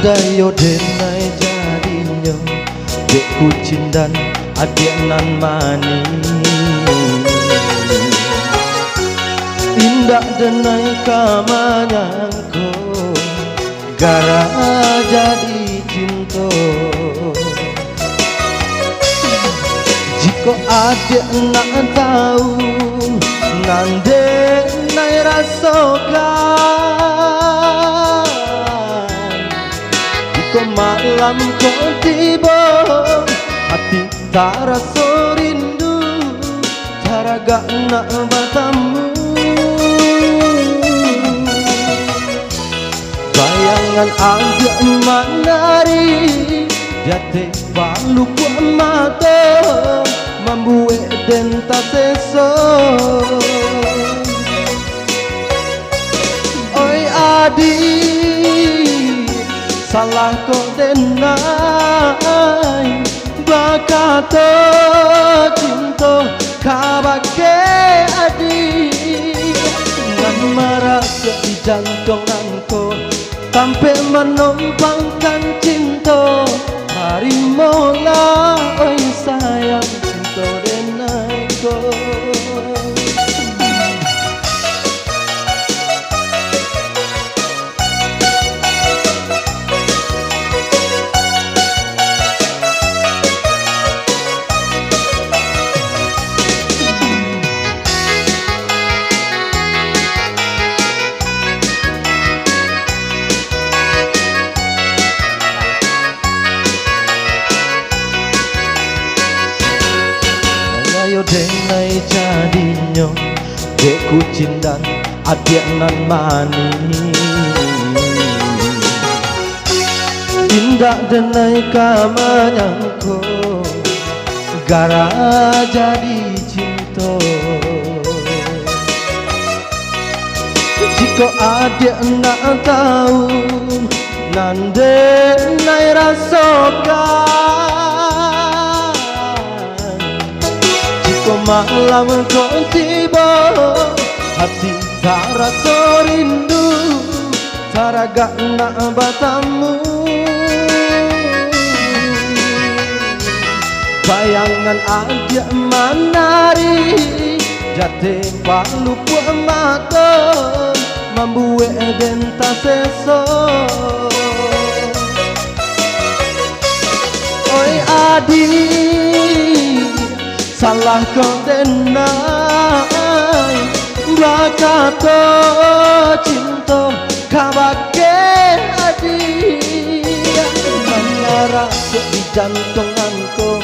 Ada yo denai jadinya dek kucing dan adik nan mani. Indah denai kamanyangko garah jadi cinta. Jika adik nak tahu nande nai rasakan, jika malam kau tiba hati tak rasa rindu, taraga nak bertemu. Bayangan adik menari jatuh balu kuat mata, membuat denta sesok. Oi adik, salah kau denai, bakata cinta kabake adik. Ngan merasa di jantunganku, sampai menumpangkan cinta. Hari mula oi sayang cinta denaiku. Denai jadinya dek kucing dan adik nan mani. Indah denai kamanyangko garah jadi cinta. Jika adik nak tahu nande nai rasakan, jika malam kau tiba hati tak rasa rindu, taraga nak bertemu. Bayangan adik menari jatuh balu puak mata, membuat denta sesok. Oi adik, salah kau denai, bakata cinta kabake adik. Mengarasa di jantunganku,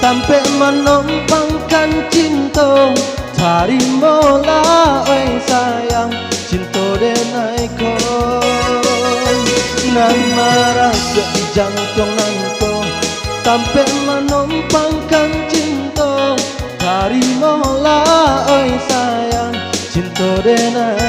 sampai menumpangkan cinta. Tarimalah oi sayang cinta denaiku. Nan merasa di jantunganku, sampai menumpangkan cinta. Tarimalah oi sayang cinta denaiku.